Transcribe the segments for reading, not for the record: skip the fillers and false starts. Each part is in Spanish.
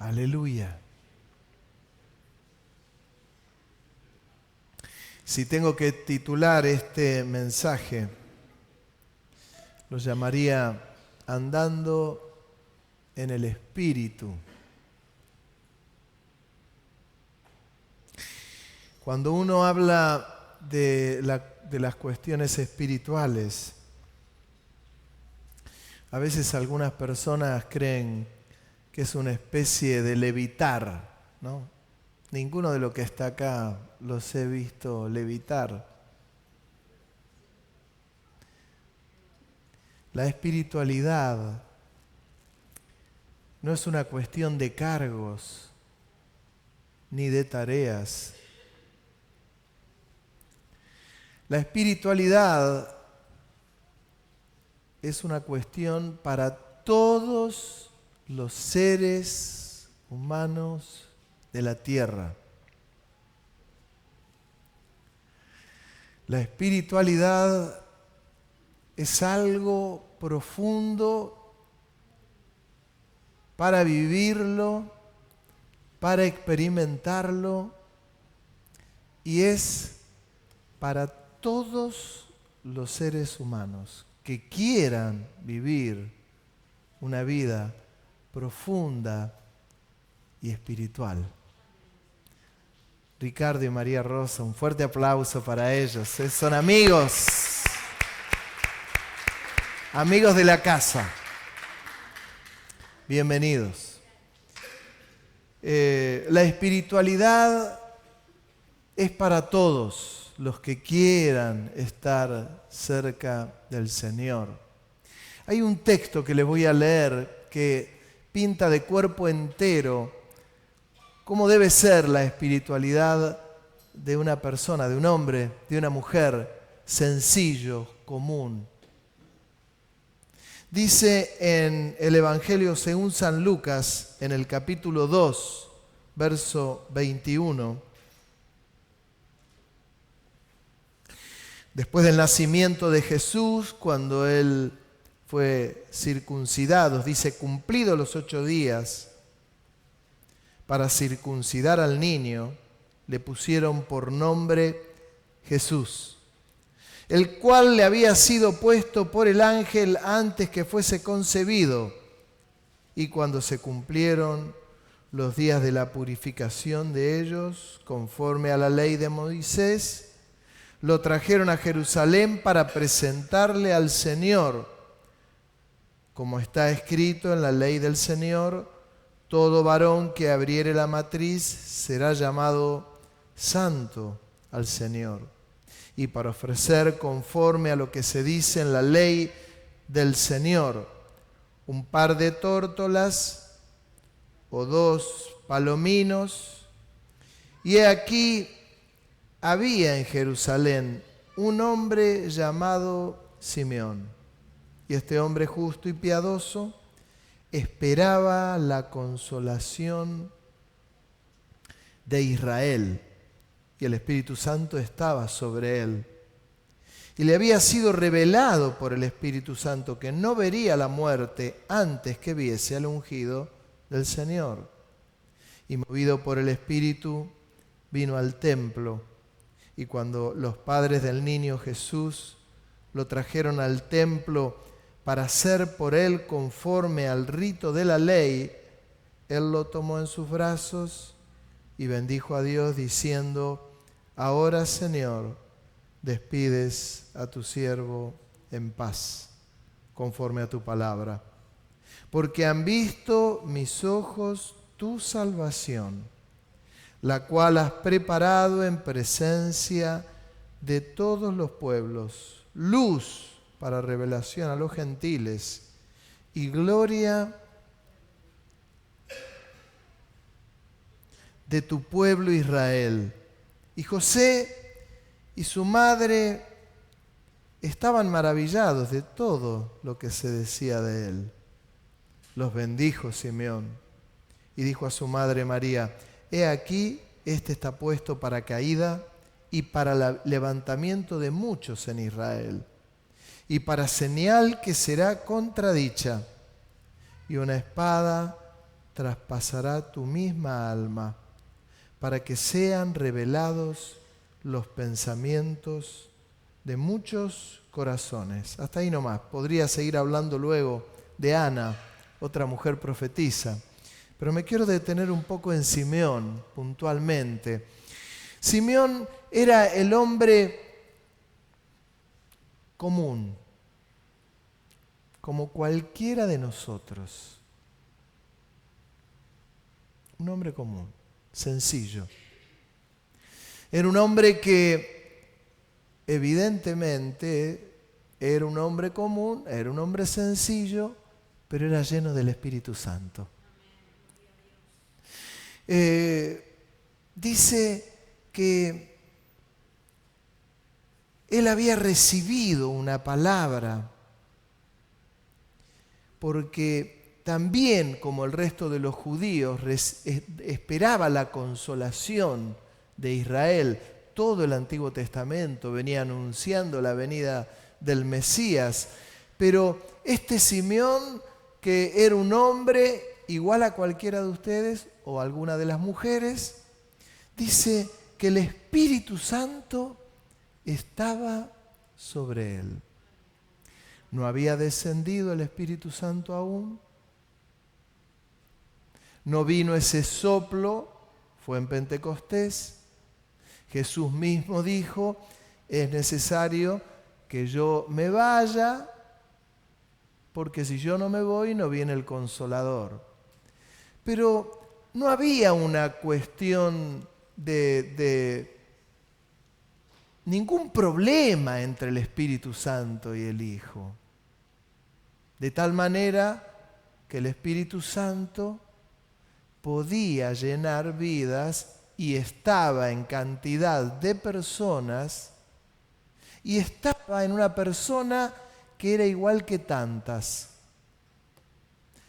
Aleluya. Si tengo que titular este mensaje, lo llamaría Andando en el Espíritu. Cuando uno habla de las cuestiones espirituales, a veces algunas personas creen que es una especie de levitar, ¿no? Ninguno de los que está acá los he visto levitar. La espiritualidad no es una cuestión de cargos ni de tareas. La espiritualidad es una cuestión para todos los seres humanos de la tierra. La espiritualidad es algo profundo para vivirlo, para experimentarlo, y es para todos los seres humanos que quieran vivir una vida profunda y espiritual. Ricardo y María Rosa, un fuerte aplauso para ellos. Son amigos, amigos de la casa. Bienvenidos. La espiritualidad es para todos los que quieran estar cerca del Señor. Hay un texto que les voy a leer que pinta de cuerpo entero cómo debe ser la espiritualidad de una persona, de un hombre, de una mujer, sencillo, común. Dice en el Evangelio según San Lucas, en el capítulo 2, verso 21, después del nacimiento de Jesús, cuando Él fue circuncidado, dice, cumplidos los 8 días, para circuncidar al niño, le pusieron por nombre Jesús, el cual le había sido puesto por el ángel antes que fuese concebido. Y cuando se cumplieron los días de la purificación de ellos, conforme a la ley de Moisés, lo trajeron a Jerusalén para presentarle al Señor, como está escrito en la ley del Señor: todo varón que abriere la matriz será llamado santo al Señor. Y para ofrecer conforme a lo que se dice en la ley del Señor, un par de tórtolas o 2 palominos. Y he aquí, había en Jerusalén un hombre llamado Simeón. Y este hombre justo y piadoso esperaba la consolación de Israel, y el Espíritu Santo estaba sobre él. Y le había sido revelado por el Espíritu Santo que no vería la muerte antes que viese al ungido del Señor. Y movido por el Espíritu, vino al templo. Y cuando los padres del niño Jesús lo trajeron al templo para hacer por él conforme al rito de la ley, él lo tomó en sus brazos y bendijo a Dios diciendo: ahora, Señor, despides a tu siervo en paz, conforme a tu palabra, porque han visto mis ojos tu salvación, la cual has preparado en presencia de todos los pueblos, luz para revelación a los gentiles y gloria de tu pueblo Israel. Y José y su madre estaban maravillados de todo lo que se decía de él. Los bendijo Simeón y dijo a su madre María: he aquí, este está puesto para caída y para el levantamiento de muchos en Israel, y para señal que será contradicha, y una espada traspasará tu misma alma, para que sean revelados los pensamientos de muchos corazones. Hasta ahí nomás. Podría seguir hablando luego de Ana, otra mujer profetisa. Pero me quiero detener un poco en Simeón, puntualmente. Simeón era el hombre común, como cualquiera de nosotros. Un hombre común, sencillo. Era un hombre que evidentemente era un hombre común, era un hombre sencillo, pero era lleno del Espíritu Santo. Dice que él había recibido una palabra, porque también, como el resto de los judíos, esperaba la consolación de Israel. Todo el Antiguo Testamento venía anunciando la venida del Mesías. Pero este Simeón, que era un hombre igual a cualquiera de ustedes o alguna de las mujeres, dice que el Espíritu Santo estaba sobre él. ¿No había descendido el Espíritu Santo aún? ¿No vino ese soplo? Fue en Pentecostés. Jesús mismo dijo, es necesario que yo me vaya, porque si yo no me voy, no viene el Consolador. Pero no había una cuestión de ningún problema entre el Espíritu Santo y el Hijo. De tal manera que el Espíritu Santo podía llenar vidas y estaba en cantidad de personas y estaba en una persona que era igual que tantas.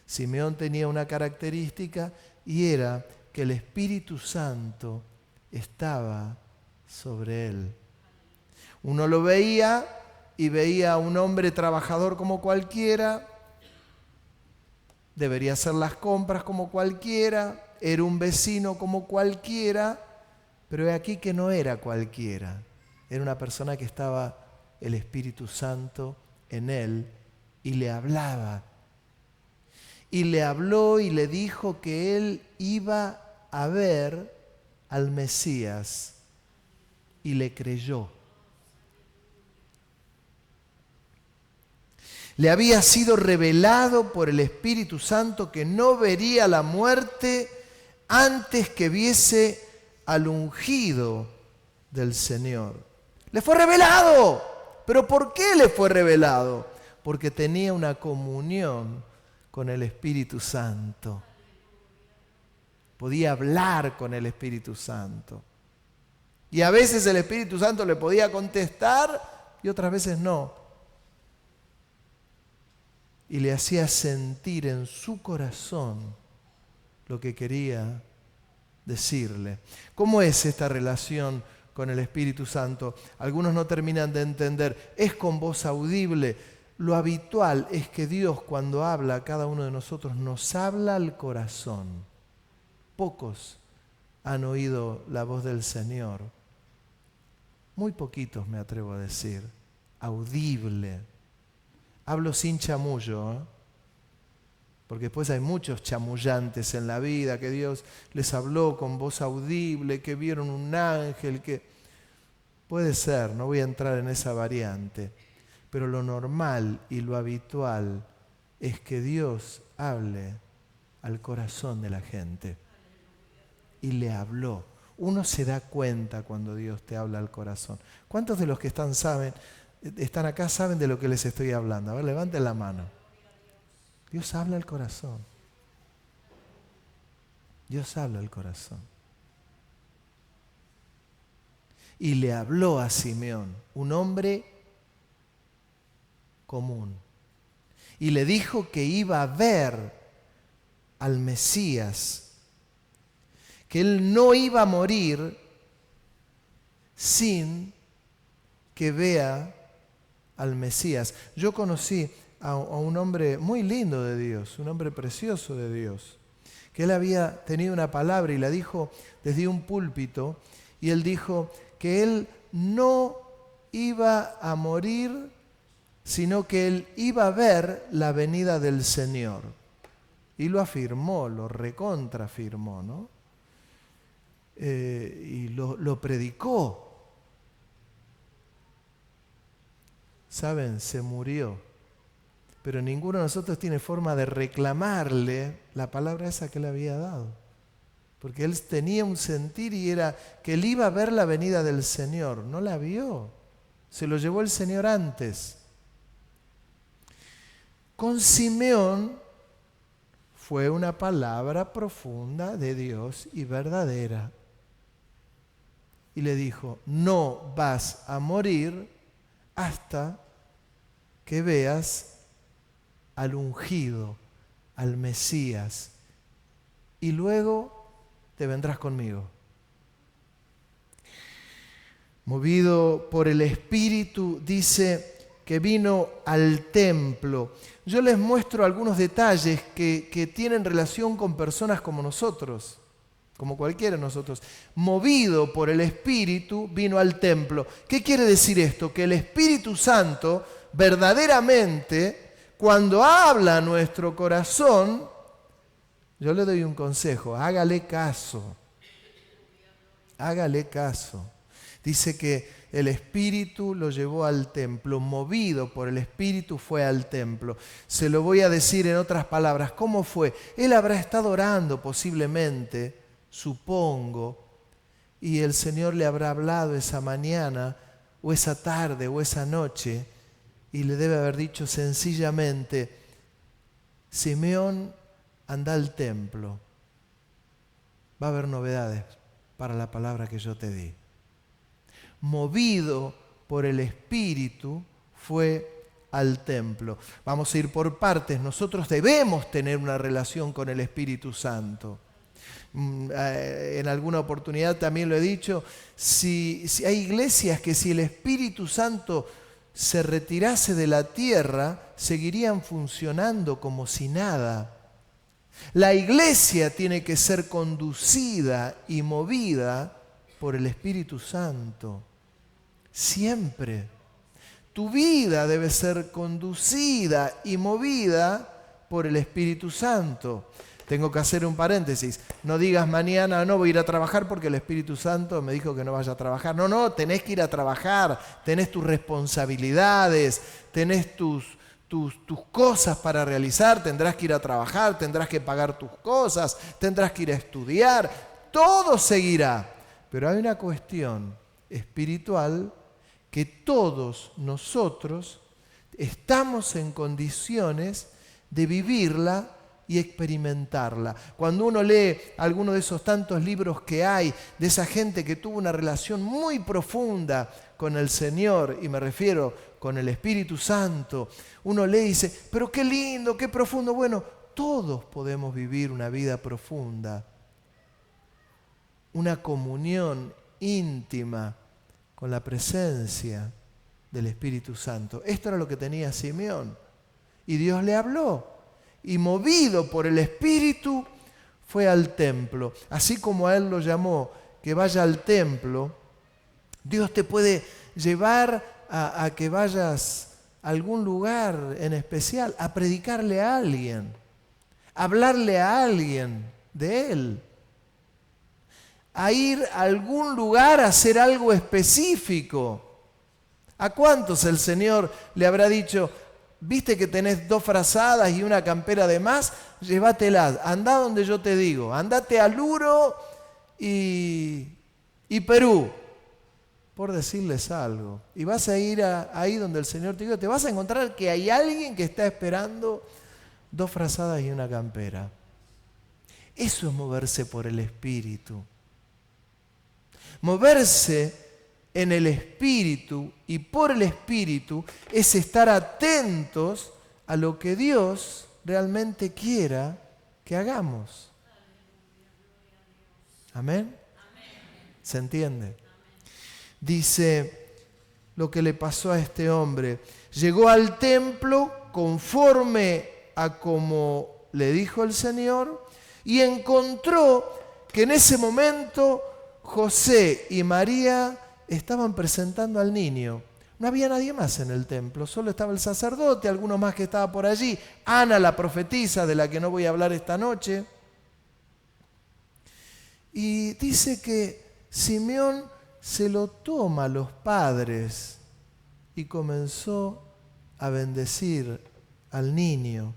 Simeón tenía una característica y era que el Espíritu Santo estaba sobre él. Uno lo veía y veía a un hombre trabajador como cualquiera, debería hacer las compras como cualquiera, era un vecino como cualquiera, pero he aquí que no era cualquiera. Era una persona que estaba el Espíritu Santo en él y le hablaba. Y le habló y le dijo que él iba a ver al Mesías y le creyó. Le había sido revelado por el Espíritu Santo que no vería la muerte antes que viese al ungido del Señor. Le fue revelado. ¿Pero por qué le fue revelado? Porque tenía una comunión con el Espíritu Santo. Podía hablar con el Espíritu Santo. Y a veces el Espíritu Santo le podía contestar y otras veces no. Y le hacía sentir en su corazón lo que quería decirle. ¿Cómo es esta relación con el Espíritu Santo? Algunos no terminan de entender. Es con voz audible. Lo habitual es que Dios, cuando habla a cada uno de nosotros, nos habla al corazón. Pocos han oído la voz del Señor. Muy poquitos, me atrevo a decir. Audible. Hablo sin chamullo, ¿eh? Porque después hay muchos chamullantes en la vida, que Dios les habló con voz audible, que vieron un ángel, que... Puede ser, no voy a entrar en esa variante, pero lo normal y lo habitual es que Dios hable al corazón de la gente. Y le habló. Uno se da cuenta cuando Dios te habla al corazón. ¿Cuántos de los que están acá saben de lo que les estoy hablando? A ver, levanten la mano. Dios habla al corazón. Dios habla al corazón. Y le habló a Simeón, un hombre común. Y le dijo que iba a ver al Mesías, que él no iba a morir sin que vea al Mesías. Yo conocí a un hombre muy lindo de Dios, un hombre precioso de Dios, que él había tenido una palabra y la dijo desde un púlpito, y él dijo que él no iba a morir, sino que él iba a ver la venida del Señor. Y lo afirmó, lo recontraafirmó, ¿no? Y lo predicó. ¿Saben? Se murió. Pero ninguno de nosotros tiene forma de reclamarle la palabra esa que le había dado. Porque él tenía un sentir y era que él iba a ver la venida del Señor. No la vio. Se lo llevó el Señor antes. Con Simeón fue una palabra profunda de Dios y verdadera. Y le dijo, no vas a morir hasta que veas al ungido, al Mesías, y luego te vendrás conmigo. Movido por el Espíritu, dice que vino al templo. Yo les muestro algunos detalles que tienen relación con personas como nosotros, como cualquiera de nosotros. Movido por el Espíritu, vino al templo. ¿Qué quiere decir esto? Que el Espíritu Santo verdaderamente, cuando habla a nuestro corazón, yo le doy un consejo, hágale caso. Hágale caso. Dice que el Espíritu lo llevó al templo, movido por el Espíritu fue al templo. Se lo voy a decir en otras palabras, ¿cómo fue? Él habrá estado orando posiblemente, supongo, y el Señor le habrá hablado esa mañana, o esa tarde, o esa noche, y le debe haber dicho sencillamente, Simeón, anda al templo. Va a haber novedades para la palabra que yo te di. Movido por el Espíritu, fue al templo. Vamos a ir por partes. Nosotros debemos tener una relación con el Espíritu Santo. En alguna oportunidad también lo he dicho, si hay iglesias que si el Espíritu Santo se retirase de la tierra, seguirían funcionando como si nada. La iglesia tiene que ser conducida y movida por el Espíritu Santo. Siempre. Tu vida debe ser conducida y movida por el Espíritu Santo. Tengo que hacer un paréntesis. No digas mañana, no voy a ir a trabajar porque el Espíritu Santo me dijo que no vaya a trabajar. No, tenés que ir a trabajar. Tenés tus responsabilidades, tenés tus cosas para realizar. Tendrás que ir a trabajar, tendrás que pagar tus cosas, tendrás que ir a estudiar. Todo seguirá. Pero hay una cuestión espiritual que todos nosotros estamos en condiciones de vivirla y experimentarla. Cuando uno lee alguno de esos tantos libros que hay, de esa gente que tuvo una relación muy profunda con el Señor, y me refiero con el Espíritu Santo, uno lee y dice, pero qué lindo, qué profundo. Bueno, todos podemos vivir una vida profunda, una comunión íntima con la presencia del Espíritu Santo. Esto era lo que tenía Simeón. Y Dios le habló. Y movido por el Espíritu, fue al templo. Así como a él lo llamó, que vaya al templo, Dios te puede llevar a que vayas a algún lugar en especial, a predicarle a alguien, a hablarle a alguien de Él, a ir a algún lugar a hacer algo específico. ¿A cuántos el Señor le habrá dicho, viste que tenés 2 frazadas y una campera de más? Llévatelas, andá donde yo te digo, andate a Luro y Perú, por decirles algo. Y vas a ir ahí donde el Señor te diga, te vas a encontrar que hay alguien que está esperando 2 frazadas y una campera. Eso es moverse por el Espíritu. Moverse en el Espíritu y por el Espíritu es estar atentos a lo que Dios realmente quiera que hagamos. ¿Amén? ¿Se entiende? Dice lo que le pasó a este hombre. Llegó al templo conforme a como le dijo el Señor, y encontró que en ese momento José y María estaban presentando al niño. No había nadie más en el templo, solo estaba el sacerdote, alguno más que estaba por allí, Ana la profetisa, de la que no voy a hablar esta noche. Y dice que Simeón se lo toma a los padres y comenzó a bendecir al niño,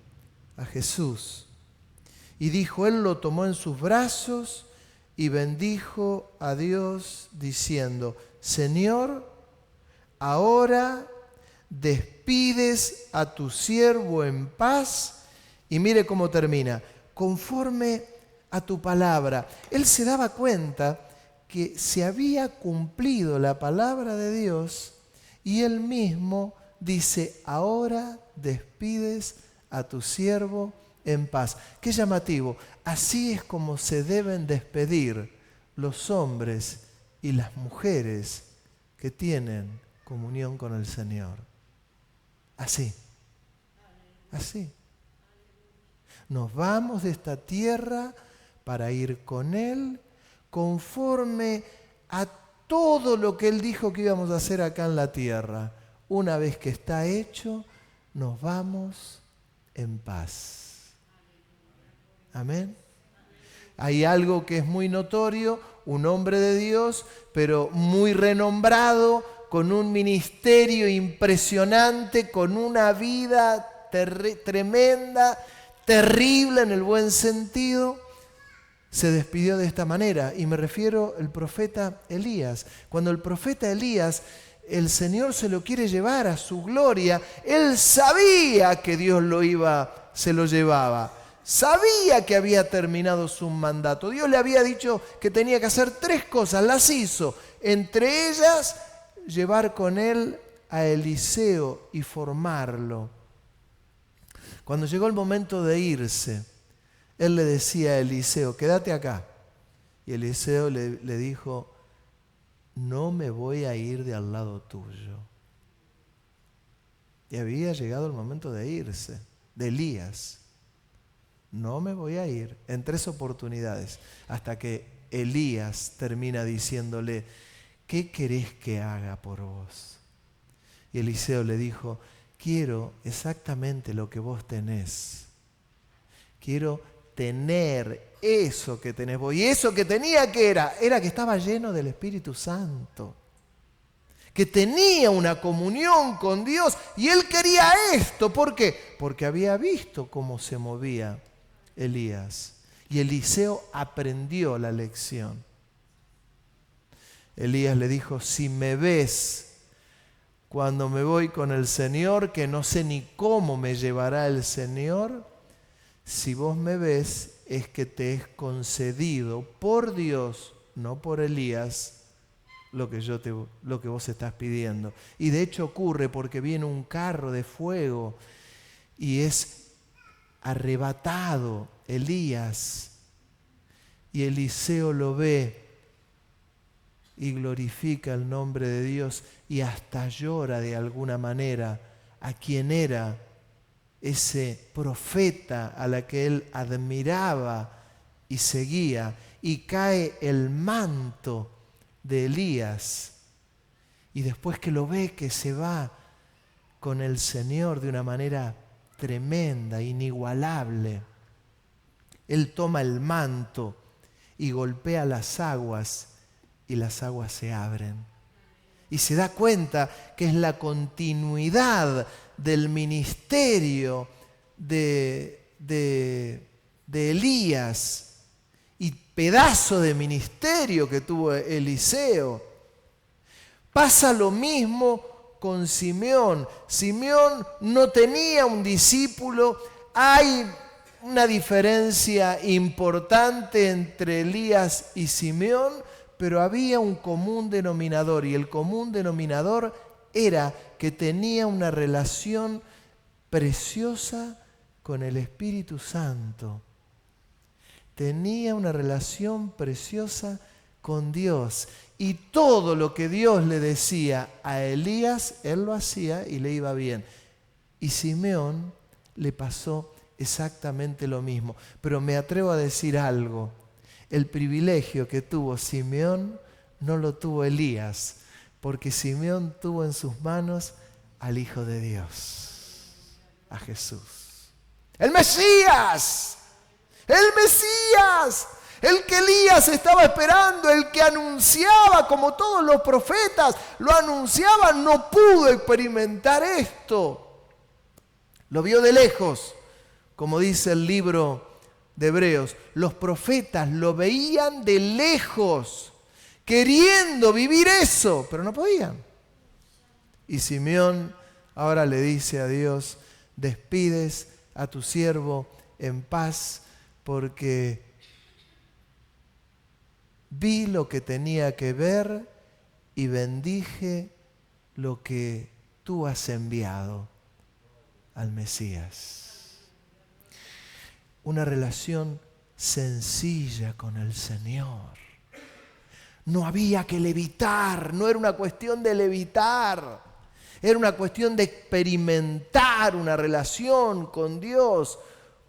a Jesús. Y dijo, él lo tomó en sus brazos y bendijo a Dios diciendo, Señor, ahora despides a tu siervo en paz. Y mire cómo termina, conforme a tu palabra. Él se daba cuenta que se había cumplido la palabra de Dios y él mismo dice, ahora despides a tu siervo en paz. Qué llamativo. Así es como se deben despedir los hombres y las mujeres que tienen comunión con el Señor. Así. Así. Nos vamos de esta tierra para ir con Él conforme a todo lo que Él dijo que íbamos a hacer acá en la tierra. Una vez que está hecho, nos vamos en paz. Amén. Hay algo que es muy notorio, un hombre de Dios, pero muy renombrado, con un ministerio impresionante, con una vida tremenda, terrible en el buen sentido, se despidió de esta manera. Y me refiero al profeta Elías. Cuando el profeta Elías, el Señor se lo quiere llevar a su gloria, él sabía que Dios se lo llevaba. Sabía que había terminado su mandato. Dios le había dicho que tenía que hacer 3 cosas, las hizo. Entre ellas, llevar con él a Eliseo y formarlo. Cuando llegó el momento de irse, él le decía a Eliseo, quédate acá. Y Eliseo le dijo, no me voy a ir de al lado tuyo. Y había llegado el momento de irse, de Elías. No me voy a ir, en 3 oportunidades, hasta que Elías termina diciéndole, ¿qué querés que haga por vos? Y Eliseo le dijo, quiero exactamente lo que vos tenés. Quiero tener eso que tenés vos. Y eso que tenía, ¿qué era? Era que estaba lleno del Espíritu Santo. Que tenía una comunión con Dios. Y él quería esto. ¿Por qué? Porque había visto cómo se movía Elías. Y Eliseo aprendió la lección. Elías le dijo, si me ves cuando me voy con el Señor, que no sé ni cómo me llevará el Señor, si vos me ves es que te es concedido por Dios, no por Elías, lo que vos estás pidiendo. Y de hecho ocurre porque viene un carro de fuego y es arrebatado Elías, y Eliseo lo ve y glorifica el nombre de Dios y hasta llora de alguna manera a quien era ese profeta a la que él admiraba y seguía, y cae el manto de Elías. Y después que lo ve que se va con el Señor de una manera tremenda, inigualable, él toma el manto y golpea las aguas y las aguas se abren. Y se da cuenta que es la continuidad del ministerio de Elías y pedazo de ministerio que tuvo Eliseo. Pasa lo mismo con Simeón. Simeón no tenía un discípulo. Hay una diferencia importante entre Elías y Simeón, pero había un común denominador, y el común denominador era que tenía una relación preciosa con el Espíritu Santo. Tenía una relación preciosa con Dios. Y todo lo que Dios le decía a Elías, él lo hacía y le iba bien. Y Simeón le pasó exactamente lo mismo. Pero me atrevo a decir algo. El privilegio que tuvo Simeón no lo tuvo Elías, porque Simeón tuvo en sus manos al Hijo de Dios, a Jesús. ¡El Mesías! ¡El Mesías! El que Elías estaba esperando, el que anunciaba, como todos los profetas lo anunciaban, no pudo experimentar esto. Lo vio de lejos, como dice el libro de Hebreos. Los profetas lo veían de lejos, queriendo vivir eso, pero no podían. Y Simeón ahora le dice a Dios: despides a tu siervo en paz, porque vi lo que tenía que ver y bendije lo que tú has enviado, al Mesías. Una relación sencilla con el Señor. No había que levitar, no era una cuestión de levitar, era una cuestión de experimentar una relación con Dios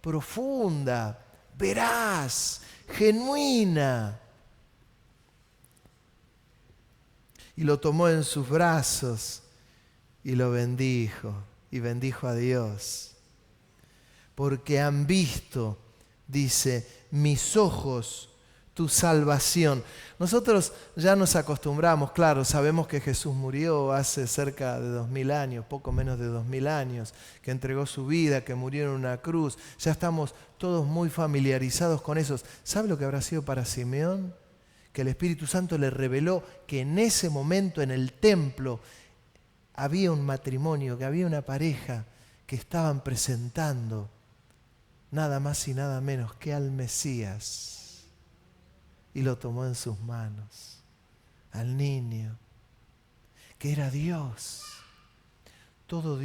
profunda, veraz, genuina. Y lo tomó en sus brazos y lo bendijo, y bendijo a Dios. Porque han visto, dice, mis ojos tu salvación. Nosotros ya nos acostumbramos, claro, sabemos que Jesús murió hace cerca de 2000 años, poco menos de 2000 años, que entregó su vida, que murió en una cruz. Ya estamos todos muy familiarizados con eso. ¿Sabe lo que habrá sido para Simeón? Que el Espíritu Santo le reveló que en ese momento en el templo había un matrimonio, que había una pareja que estaban presentando nada más y nada menos que al Mesías. Y lo tomó en sus manos, al niño, que era Dios, todo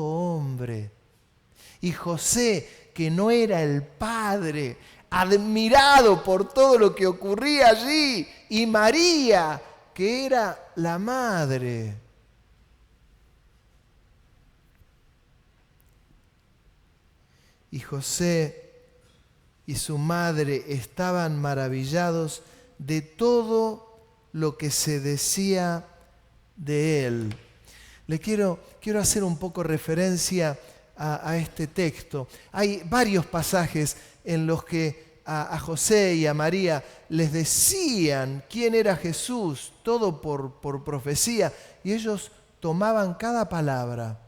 hombre. Y José, que no era el padre, admirado por todo lo que ocurría allí, y María, que era la madre. Y José y su madre estaban maravillados de todo lo que se decía de él. Le quiero hacer un poco referencia a este texto. Hay varios pasajes en los que a José y a María les decían quién era Jesús, todo por profecía, y ellos tomaban cada palabra.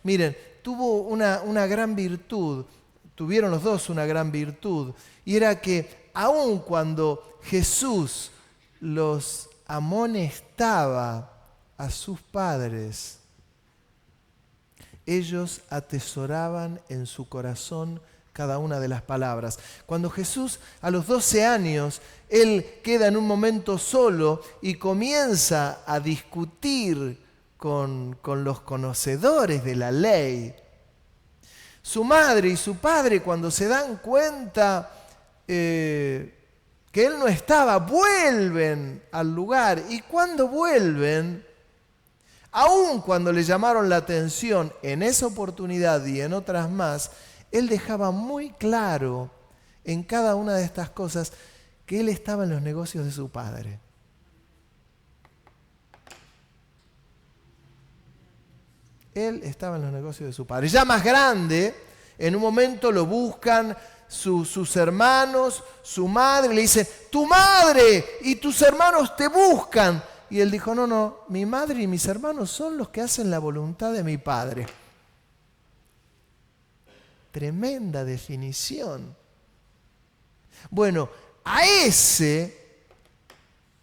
Miren, tuvo una gran virtud. Tuvieron los dos una gran virtud, y era que aun cuando Jesús los amonestaba a sus padres, ellos atesoraban en su corazón cada una de las palabras. Cuando Jesús a los 12 años, él queda en un momento solo y comienza a discutir con los conocedores de la ley. Su madre y su padre, cuando se dan cuenta que él no estaba, vuelven al lugar. Y cuando vuelven, aun cuando le llamaron la atención en esa oportunidad y en otras más, él dejaba muy claro en cada una de estas cosas que él estaba en los negocios de su padre. Él estaba en los negocios de su padre. Ya más grande, en un momento lo buscan sus hermanos, su madre, le dice: tu madre y tus hermanos te buscan. Y él dijo: no, mi madre y mis hermanos son los que hacen la voluntad de mi padre. Tremenda definición. Bueno, a ese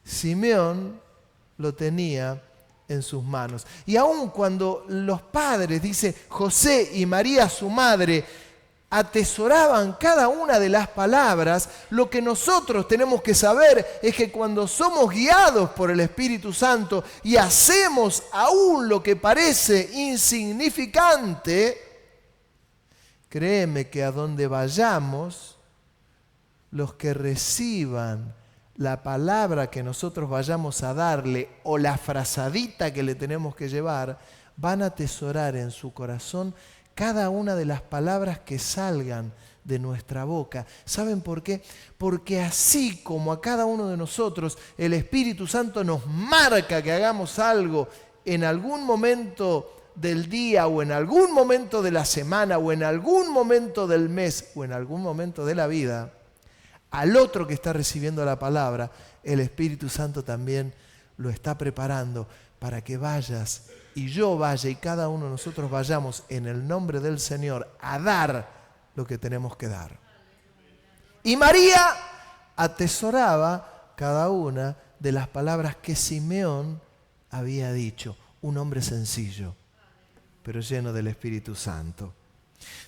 Simeón lo tenía en sus manos. Y aun cuando los padres, dice José y María su madre, atesoraban cada una de las palabras, lo que nosotros tenemos que saber es que cuando somos guiados por el Espíritu Santo y hacemos aún lo que parece insignificante, créeme que a donde vayamos, los que reciban la palabra que nosotros vayamos a darle o la frazadita que le tenemos que llevar, van a atesorar en su corazón cada una de las palabras que salgan de nuestra boca. ¿Saben por qué? Porque así como a cada uno de nosotros el Espíritu Santo nos marca que hagamos algo en algún momento del día o en algún momento de la semana o en algún momento del mes o en algún momento de la vida, al otro que está recibiendo la palabra, el Espíritu Santo también lo está preparando para que vayas y yo vaya y cada uno de nosotros vayamos en el nombre del Señor a dar lo que tenemos que dar. Y María atesoraba cada una de las palabras que Simeón había dicho. Un hombre sencillo, pero lleno del Espíritu Santo.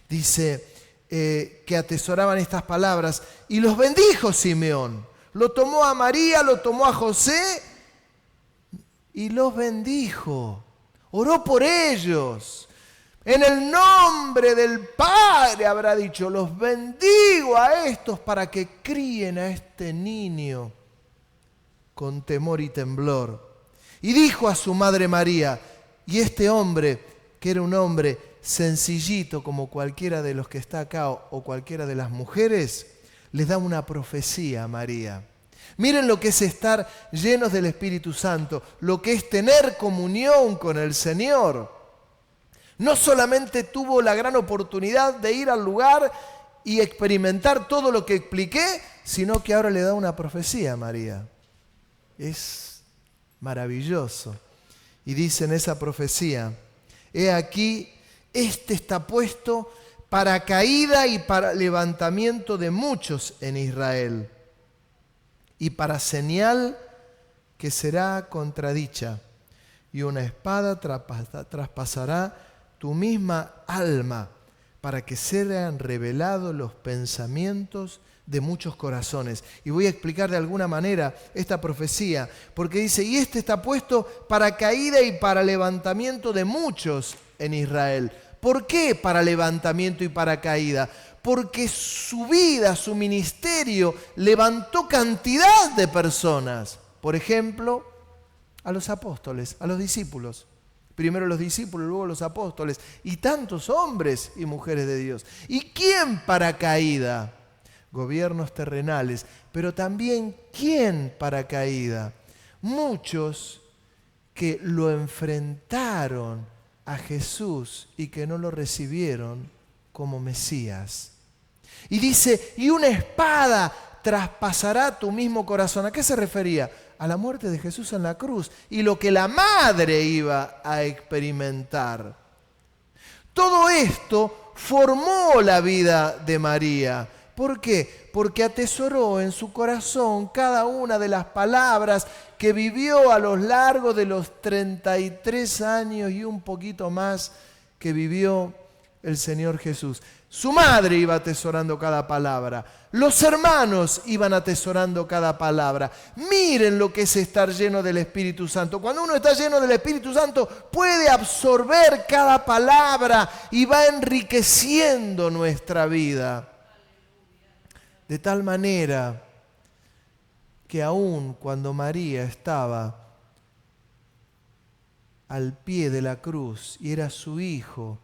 Dice que atesoraban estas palabras y los bendijo Simeón. Lo tomó a María, lo tomó a José y los bendijo. Oró por ellos. En el nombre del Padre habrá dicho, los bendigo a estos para que críen a este niño con temor y temblor. Y dijo a su madre María, y este hombre, que era un hombre sencillito como cualquiera de los que está acá o cualquiera de las mujeres, les da una profecía a María. Miren lo que es estar llenos del Espíritu Santo, lo que es tener comunión con el Señor. No solamente tuvo la gran oportunidad de ir al lugar y experimentar todo lo que expliqué, sino que ahora le da una profecía a María. Es maravilloso. Y dice en esa profecía, he aquí, este está puesto para caída y para levantamiento de muchos en Israel, y para señal que será contradicha, y una espada traspasará tu misma alma, para que sean revelados los pensamientos de muchos corazones. Y voy a explicar de alguna manera esta profecía, porque dice, y este está puesto para caída y para levantamiento de muchos en Israel. ¿Por qué para levantamiento y para caída? Porque su vida, su ministerio, levantó cantidad de personas. Por ejemplo, a los apóstoles, a los discípulos. Primero los discípulos, luego los apóstoles. Y tantos hombres y mujeres de Dios. ¿Y quién para caída? Gobiernos terrenales. Pero también, ¿quién para caída? Muchos que lo enfrentaron a Jesús y que no lo recibieron como Mesías. Y dice, y una espada traspasará tu mismo corazón. ¿A qué se refería? A la muerte de Jesús en la cruz y lo que la madre iba a experimentar. Todo esto formó la vida de María. ¿Por qué? Porque atesoró en su corazón cada una de las palabras que vivió a lo largo de los 33 años y un poquito más que vivió el Señor Jesús. Su madre iba atesorando cada palabra. Los hermanos iban atesorando cada palabra. Miren lo que es estar lleno del Espíritu Santo. Cuando uno está lleno del Espíritu Santo, puede absorber cada palabra y va enriqueciendo nuestra vida. De tal manera que aun cuando María estaba al pie de la cruz y era su hijo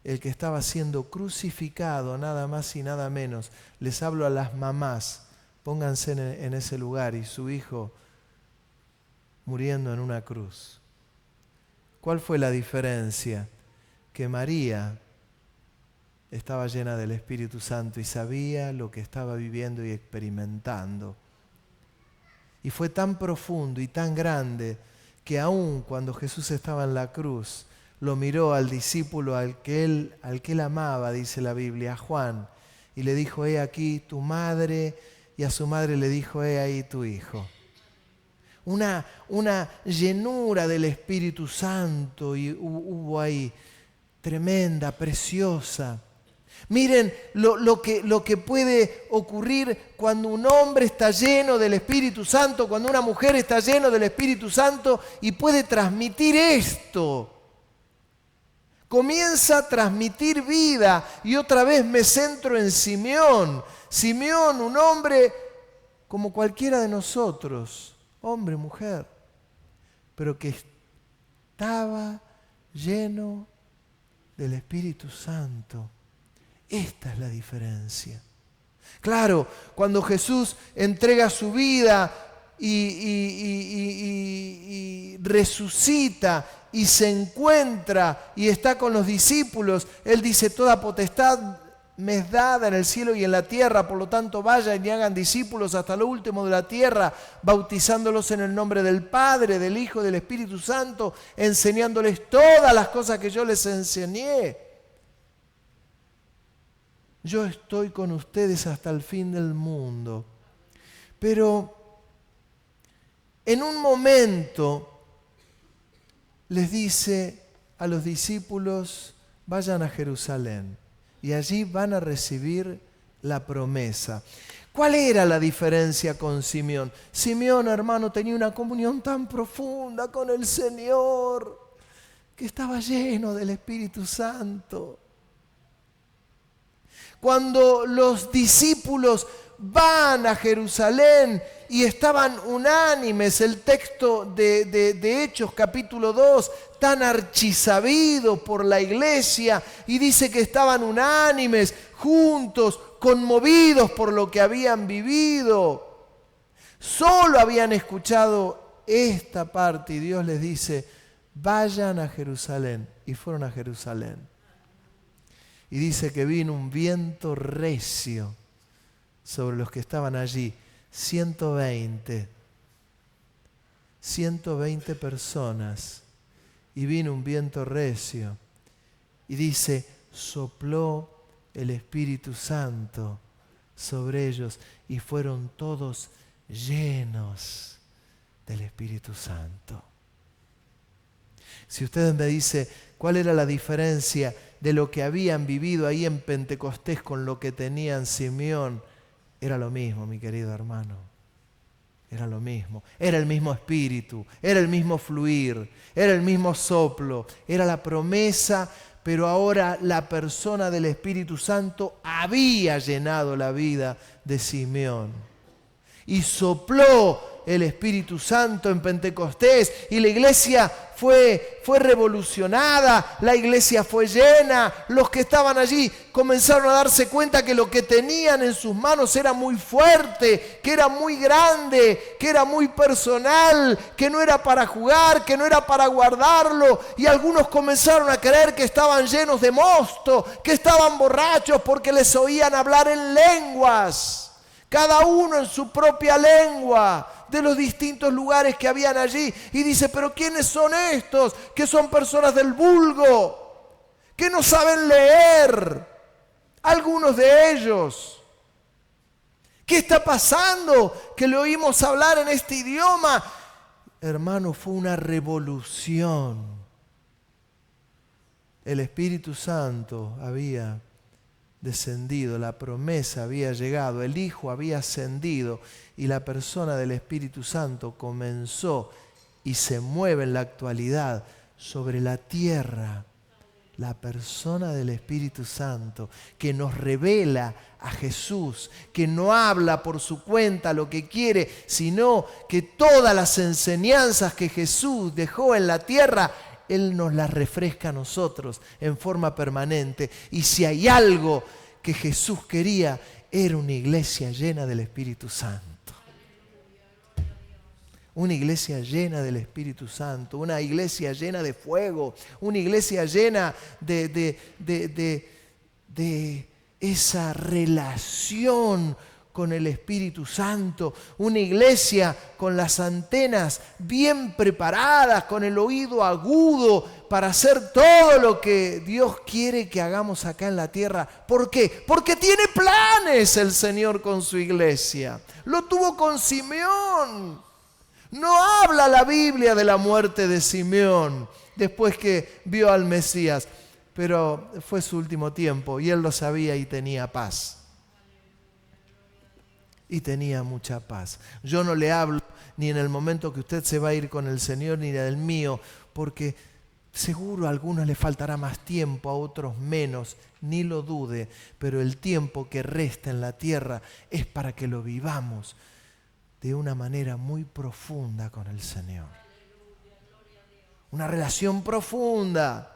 el que estaba siendo crucificado, nada más y nada menos. Les hablo a las mamás, pónganse en ese lugar y su hijo muriendo en una cruz. ¿Cuál fue la diferencia? Que María estaba llena del Espíritu Santo y sabía lo que estaba viviendo y experimentando. Y fue tan profundo y tan grande que aun cuando Jesús estaba en la cruz, lo miró al discípulo al que él amaba, dice la Biblia, a Juan, y le dijo, he aquí tu madre, y a su madre le dijo, he ahí tu hijo. Una llenura del Espíritu Santo y hubo ahí, tremenda, preciosa. Miren lo que puede ocurrir cuando un hombre está lleno del Espíritu Santo, cuando una mujer está llena del Espíritu Santo y puede transmitir esto. Comienza a transmitir vida y otra vez me centro en Simeón. Simeón, un hombre como cualquiera de nosotros, hombre, mujer, pero que estaba lleno del Espíritu Santo. Esta es la diferencia. Claro, cuando Jesús entrega su vida y resucita y se encuentra y está con los discípulos, Él dice: toda potestad me es dada en el cielo y en la tierra, por lo tanto vayan y hagan discípulos hasta lo último de la tierra, bautizándolos en el nombre del Padre, del Hijo y del Espíritu Santo, enseñándoles todas las cosas que yo les enseñé. Yo estoy con ustedes hasta el fin del mundo. Pero en un momento les dice a los discípulos: vayan a Jerusalén y allí van a recibir la promesa. ¿Cuál era la diferencia con Simeón? Simeón, hermano, tenía una comunión tan profunda con el Señor que estaba lleno del Espíritu Santo. Cuando los discípulos van a Jerusalén y estaban unánimes, el texto de Hechos capítulo 2, tan archisabido por la iglesia, y dice que estaban unánimes, juntos, conmovidos por lo que habían vivido. Solo habían escuchado esta parte y Dios les dice: vayan a Jerusalén. Y fueron a Jerusalén. Y dice que vino un viento recio sobre los que estaban allí. 120 personas. Y vino un viento recio. Y dice: sopló el Espíritu Santo sobre ellos y fueron todos llenos del Espíritu Santo. Si usted me dice cuál era la diferencia de lo que habían vivido ahí en Pentecostés con lo que tenían Simeón, era lo mismo, mi querido hermano. Era lo mismo. Era el mismo espíritu, era el mismo fluir, era el mismo soplo, era la promesa, pero ahora la persona del Espíritu Santo había llenado la vida de Simeón. Y sopló el Espíritu Santo en Pentecostés y la iglesia fue revolucionada, la iglesia fue llena. Los que estaban allí comenzaron a darse cuenta que lo que tenían en sus manos era muy fuerte, que era muy grande, que era muy personal, que no era para jugar, que no era para guardarlo. Y algunos comenzaron a creer que estaban llenos de mosto, que estaban borrachos porque les oían hablar en lenguas. Cada uno en su propia lengua, de los distintos lugares que habían allí. Y dice: pero ¿quiénes son estos? Que son personas del vulgo, que no saben leer, algunos de ellos. ¿Qué está pasando? Que le oímos hablar en este idioma. Hermano, fue una revolución. El Espíritu Santo había descendido, la promesa había llegado, el Hijo había ascendido y la persona del Espíritu Santo comenzó y se mueve en la actualidad sobre la tierra. La persona del Espíritu Santo que nos revela a Jesús, que no habla por su cuenta lo que quiere, sino que todas las enseñanzas que Jesús dejó en la tierra, Él nos las refresca a nosotros en forma permanente. Y si hay algo que Jesús quería, era una iglesia llena del Espíritu Santo. Una iglesia llena del Espíritu Santo, una iglesia llena de fuego, una iglesia llena de esa relación con el Espíritu Santo, una iglesia con las antenas bien preparadas, con el oído agudo para hacer todo lo que Dios quiere que hagamos acá en la tierra. ¿Por qué? Porque tiene planes el Señor con su iglesia. Lo tuvo con Simeón. No habla la Biblia de la muerte de Simeón después que vio al Mesías, pero fue su último tiempo y él lo sabía y tenía paz. Y tenía mucha paz. Yo no le hablo ni en el momento que usted se va a ir con el Señor, ni en el mío, porque seguro a algunos le faltará más tiempo, a otros menos, ni lo dude, pero el tiempo que resta en la tierra es para que lo vivamos de una manera muy profunda con el Señor. una relación profunda.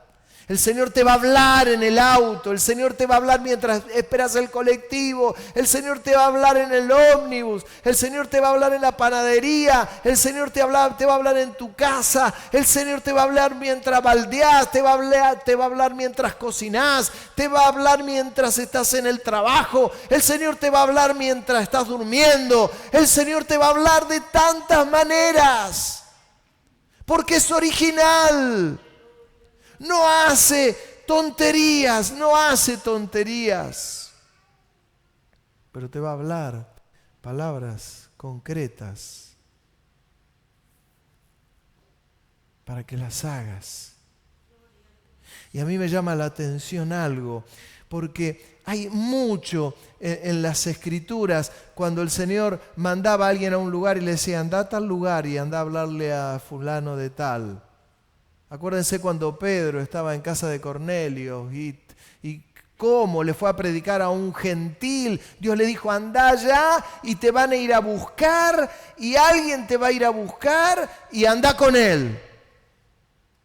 El Señor te va a hablar en el auto, el Señor te va a hablar mientras esperas el colectivo, el Señor te va a hablar en el ómnibus, el Señor te va a hablar en la panadería, el Señor te va a hablar en tu casa, el Señor te va a hablar mientras baldeás, te va a hablar mientras cocinás, te va a hablar mientras estás en el trabajo, el Señor te va a hablar mientras estás durmiendo, el Señor te va a hablar de tantas maneras, porque es original. No hace tonterías, pero te va a hablar palabras concretas para que las hagas. Y a mí me llama la atención algo, porque hay mucho en las Escrituras cuando el Señor mandaba a alguien a un lugar y le decía, anda a tal lugar y anda a hablarle a fulano de tal. Acuérdense cuando Pedro estaba en casa de Cornelio y cómo le fue a predicar a un gentil. Dios le dijo, anda allá y te van a ir a buscar y alguien te va a ir a buscar y anda con él.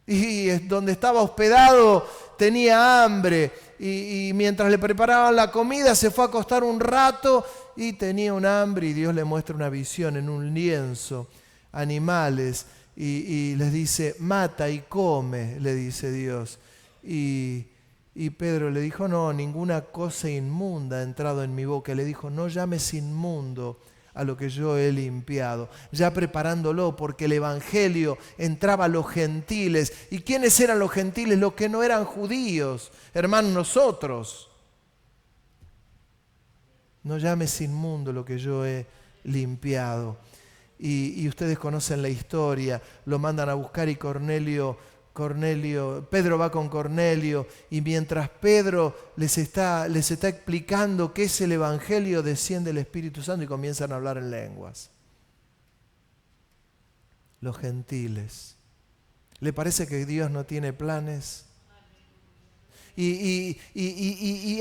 Y donde estaba hospedado tenía hambre y mientras le preparaban la comida se fue a acostar un rato y tenía un hambre y Dios le muestra una visión en un lienzo, animales. Y les dice, mata y come, le dice Dios. Y Pedro le dijo, no, ninguna cosa inmunda ha entrado en mi boca. Le dijo, no llames inmundo a lo que yo he limpiado. Ya preparándolo, porque el Evangelio entraba a los gentiles. ¿Y quiénes eran los gentiles? Los que no eran judíos, hermanos, nosotros. No llames inmundo lo que yo he limpiado. Y ustedes conocen la historia, lo mandan a buscar y Pedro va con Cornelio y mientras Pedro les está explicando qué es el Evangelio, desciende el Espíritu Santo y comienzan a hablar en lenguas. Los gentiles. ¿Le parece que Dios no tiene planes? Y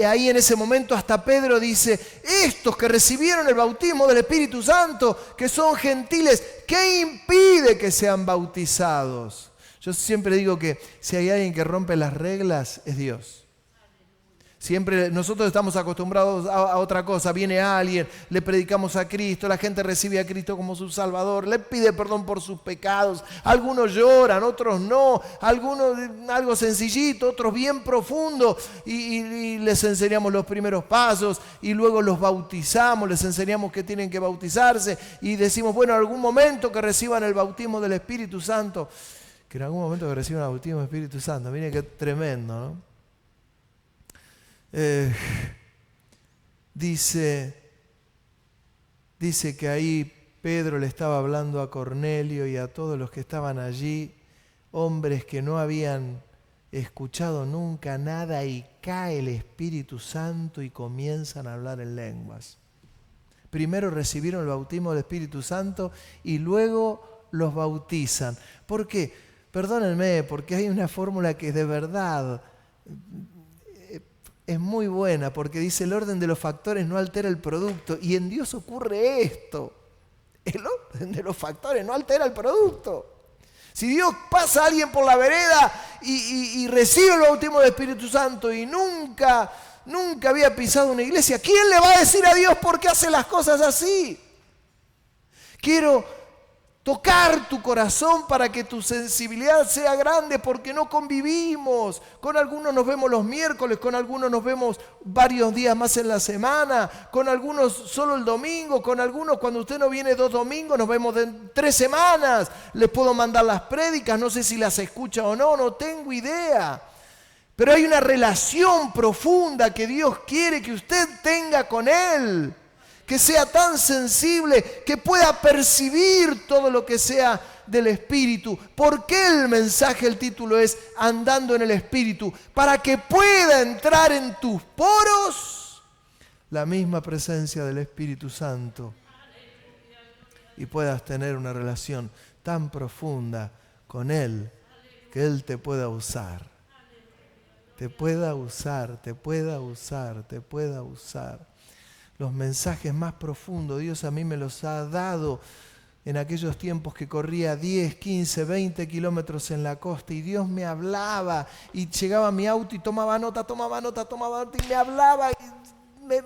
ahí en ese momento hasta Pedro dice, estos que recibieron el bautismo del Espíritu Santo, que son gentiles, ¿qué impide que sean bautizados? Yo siempre digo que si hay alguien que rompe las reglas, es Dios. Siempre nosotros estamos acostumbrados a otra cosa. Viene alguien, le predicamos a Cristo, la gente recibe a Cristo como su Salvador, le pide perdón por sus pecados. Algunos lloran, otros no. Algunos algo sencillito, otros bien profundo. Y les enseñamos los primeros pasos y luego los bautizamos, les enseñamos que tienen que bautizarse. Y decimos, bueno, en algún momento que reciban el bautismo del Espíritu Santo. Que en algún momento que reciban el bautismo del Espíritu Santo. Miren qué tremendo, ¿no? Dice que ahí Pedro le estaba hablando a Cornelio y a todos los que estaban allí, hombres que no habían escuchado nunca nada, y cae el Espíritu Santo y comienzan a hablar en lenguas. Primero recibieron el bautismo del Espíritu Santo y luego los bautizan. ¿Por qué? Perdónenme, porque hay una fórmula que de verdad es muy buena, porque dice el orden de los factores no altera el producto, y en Dios ocurre esto. El orden de los factores no altera el producto. Si Dios pasa a alguien por la vereda y recibe el bautismo del Espíritu Santo y nunca había pisado una iglesia, ¿quién le va a decir a Dios por qué hace las cosas así? Quiero tocar tu corazón para que tu sensibilidad sea grande, porque no convivimos. Con algunos nos vemos los miércoles, con algunos nos vemos varios días más en la semana, con algunos solo el domingo, con algunos cuando usted no viene 2 domingos nos vemos de 3 semanas. Les puedo mandar las prédicas, no sé si las escucha o no tengo idea. Pero hay una relación profunda que Dios quiere que usted tenga con Él. Que sea tan sensible que pueda percibir todo lo que sea del Espíritu. ¿Por qué el mensaje, el título es Andando en el Espíritu? Para que pueda entrar en tus poros la misma presencia del Espíritu Santo y puedas tener una relación tan profunda con Él que Él te pueda usar. Te pueda usar, te pueda usar, te pueda usar. Los mensajes más profundos, Dios a mí me los ha dado en aquellos tiempos que corría 10, 15, 20 kilómetros en la costa y Dios me hablaba y llegaba a mi auto y tomaba nota y me hablaba y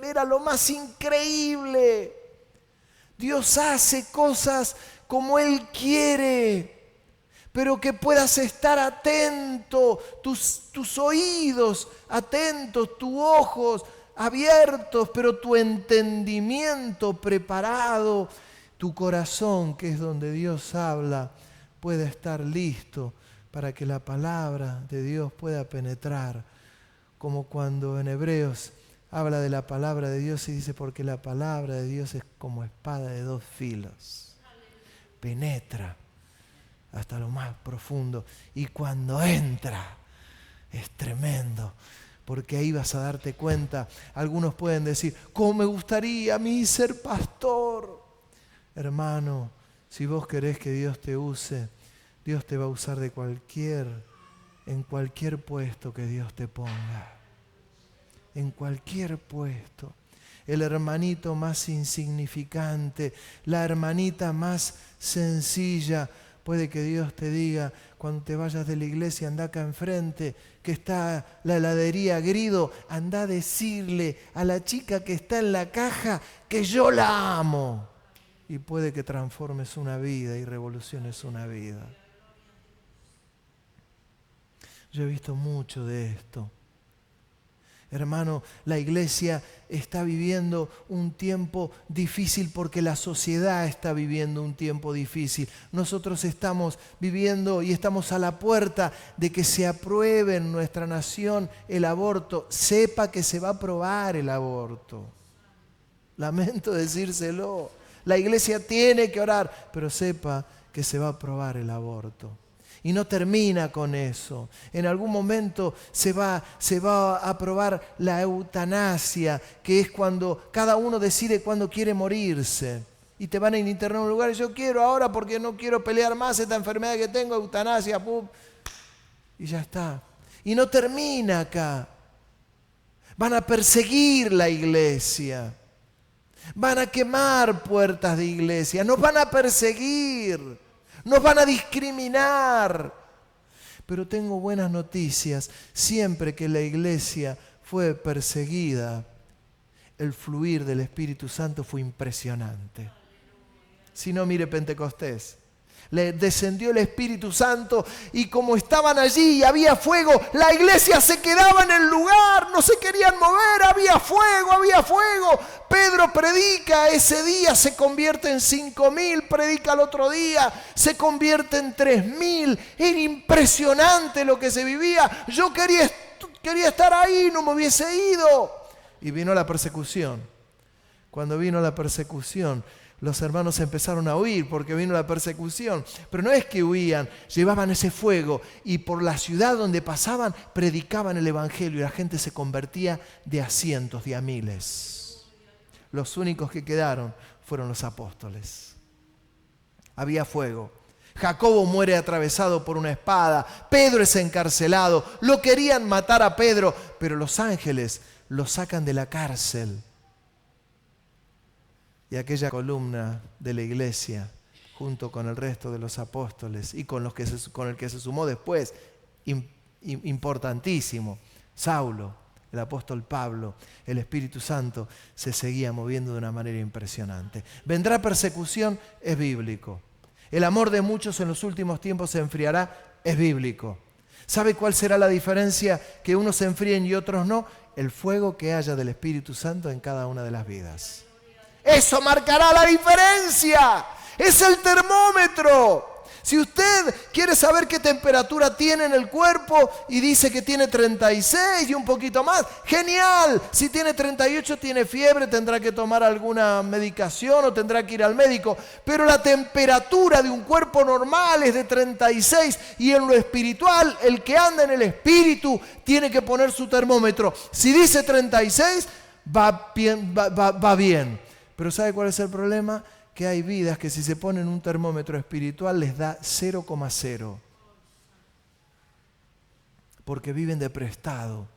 era lo más increíble. Dios hace cosas como Él quiere, pero que puedas estar atento, tus oídos atentos, tus ojos abiertos, pero tu entendimiento preparado, tu corazón, que es donde Dios habla, pueda estar listo para que la palabra de Dios pueda penetrar, como cuando en Hebreos habla de la palabra de Dios y dice, porque la palabra de Dios es como espada de 2 filos, penetra hasta lo más profundo, y cuando entra es tremendo, porque ahí vas a darte cuenta. Algunos pueden decir, ¿cómo me gustaría a mí ser pastor? Hermano, si vos querés que Dios te use, Dios te va a usar en cualquier puesto que Dios te ponga. En cualquier puesto. El hermanito más insignificante, la hermanita más sencilla. Puede que Dios te diga, cuando te vayas de la iglesia, anda acá enfrente, que está la heladería Grido, anda a decirle a la chica que está en la caja que yo la amo. Y puede que transformes una vida y revoluciones una vida. Yo he visto mucho de esto. Hermano, la iglesia está viviendo un tiempo difícil porque la sociedad está viviendo un tiempo difícil. Nosotros estamos viviendo y estamos a la puerta de que se apruebe en nuestra nación el aborto. Sepa que se va a aprobar el aborto. Lamento decírselo. La iglesia tiene que orar, pero sepa que se va a aprobar el aborto. Y no termina con eso. En algún momento se va a aprobar la eutanasia, que es cuando cada uno decide cuándo quiere morirse. Y te van a internar en un lugar y yo quiero ahora porque no quiero pelear más esta enfermedad que tengo, eutanasia, pum. Y ya está. Y no termina acá. Van a perseguir la iglesia. Van a quemar puertas de iglesia. Nos van a perseguir. Nos van a discriminar. Pero tengo buenas noticias. Siempre que la iglesia fue perseguida, el fluir del Espíritu Santo fue impresionante. Si no, mire Pentecostés. Le descendió el Espíritu Santo y como estaban allí y había fuego, la iglesia se quedaba en el lugar, no se querían mover, había fuego, había fuego. Pedro predica ese día, se convierte en 5.000, predica el otro día, se convierte en 3.000. Era impresionante lo que se vivía. Yo quería estar ahí, no me hubiese ido. Y vino la persecución. Cuando vino la persecución, los hermanos empezaron a huir porque vino la persecución. Pero no es que huían, llevaban ese fuego y por la ciudad donde pasaban predicaban el evangelio y la gente se convertía de a cientos, de a miles. Los únicos que quedaron fueron los apóstoles. Había fuego. Jacobo muere atravesado por una espada. Pedro es encarcelado. Lo querían matar a Pedro, pero los ángeles lo sacan de la cárcel. Y aquella columna de la iglesia, junto con el resto de los apóstoles y con el que se sumó después, importantísimo, Saulo, el apóstol Pablo, el Espíritu Santo se seguía moviendo de una manera impresionante. ¿Vendrá persecución? Es bíblico. El amor de muchos en los últimos tiempos se enfriará, es bíblico. ¿Sabe cuál será la diferencia? Que unos se enfríen y otros no. El fuego que haya del Espíritu Santo en cada una de las vidas. Eso marcará la diferencia. Es el termómetro. Si usted quiere saber qué temperatura tiene en el cuerpo y dice que tiene 36 y un poquito más, ¡genial! Si tiene 38 tiene fiebre, tendrá que tomar alguna medicación o tendrá que ir al médico. Pero la temperatura de un cuerpo normal es de 36 y en lo espiritual, el que anda en el espíritu tiene que poner su termómetro. Si dice 36, va bien. Pero ¿sabe cuál es el problema? Que hay vidas que si se ponen un termómetro espiritual les da 0,0. Porque viven de prestado.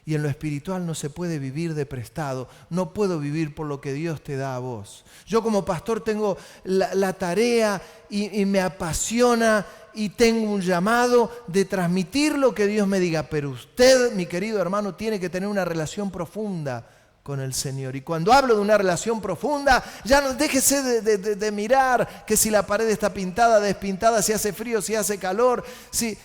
Y en lo espiritual no se puede vivir de prestado. No puedo vivir por lo que Dios te da a vos. Yo como pastor tengo la tarea y me apasiona y tengo un llamado de transmitir lo que Dios me diga. Pero usted, mi querido hermano, tiene que tener una relación profunda con el Señor. Y cuando hablo de una relación profunda, ya no déjese de mirar que si la pared está pintada, despintada, si hace frío, si hace calor.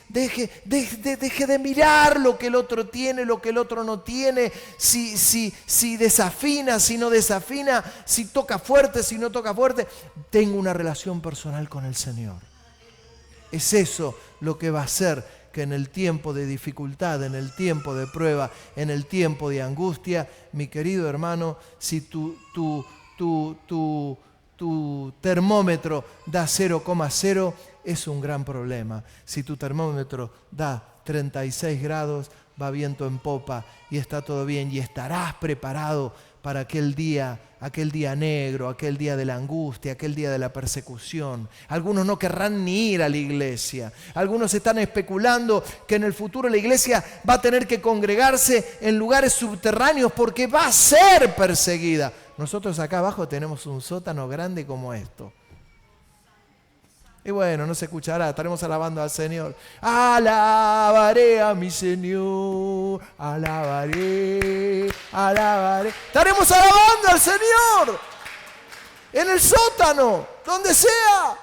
Deje de mirar lo que el otro tiene, lo que el otro no tiene, si desafina, si no desafina, si toca fuerte, si no toca fuerte. Tengo una relación personal con el Señor. Es eso lo que va a hacer que en el tiempo de dificultad, en el tiempo de prueba, en el tiempo de angustia, mi querido hermano, si tu termómetro da 0,0, es un gran problema. Si tu termómetro da 36 grados, va viento en popa y está todo bien y estarás preparado para aquel día negro, aquel día de la angustia, aquel día de la persecución. Algunos no querrán ni ir a la iglesia. Algunos están especulando que en el futuro la iglesia va a tener que congregarse en lugares subterráneos porque va a ser perseguida. Nosotros acá abajo tenemos un sótano grande como esto. Y bueno, no se escuchará, estaremos alabando al Señor. Alabaré a mi Señor, alabaré, alabaré. Estaremos alabando al Señor en el sótano, donde sea.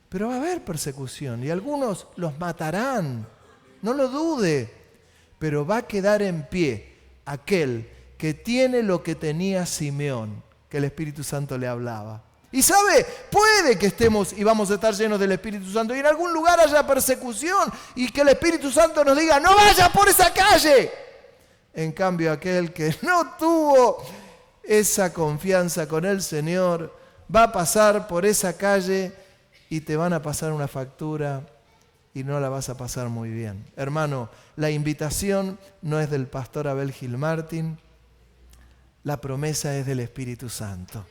Pero va a haber persecución y algunos los matarán, no lo dude. Pero va a quedar en pie aquel que tiene lo que tenía Simeón, que el Espíritu Santo le hablaba. Y sabe, puede que estemos y vamos a estar llenos del Espíritu Santo y en algún lugar haya persecución y que el Espíritu Santo nos diga, no vayas por esa calle. En cambio, aquel que no tuvo esa confianza con el Señor va a pasar por esa calle y te van a pasar una factura y no la vas a pasar muy bien. Hermano, la invitación no es del pastor Abel Gil Martín, la promesa es del Espíritu Santo.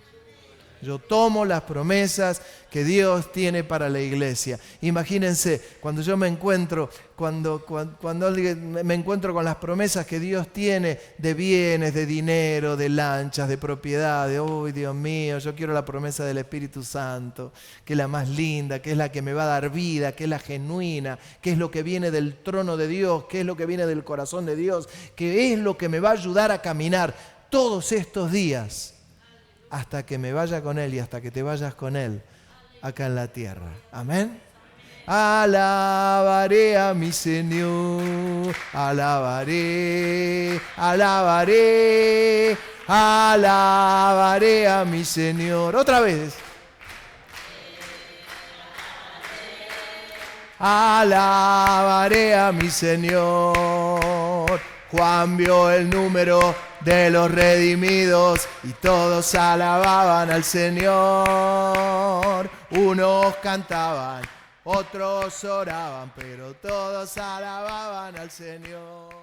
Yo tomo las promesas que Dios tiene para la iglesia. Imagínense, cuando yo me encuentro, cuando me encuentro con las promesas que Dios tiene de bienes, de dinero, de lanchas, de propiedades. ¡Uy, Dios mío! Yo quiero la promesa del Espíritu Santo, que es la más linda, que es la que me va a dar vida, que es la genuina, que es lo que viene del trono de Dios, que es lo que viene del corazón de Dios, que es lo que me va a ayudar a caminar todos estos días hasta que me vaya con Él y hasta que te vayas con Él acá en la tierra. Amén. Alabaré a mi Señor, alabaré, alabaré, alabaré a mi Señor. Otra vez. Alabaré a mi Señor. Juan vio el número de los redimidos y todos alababan al Señor. Unos cantaban, otros oraban, pero todos alababan al Señor.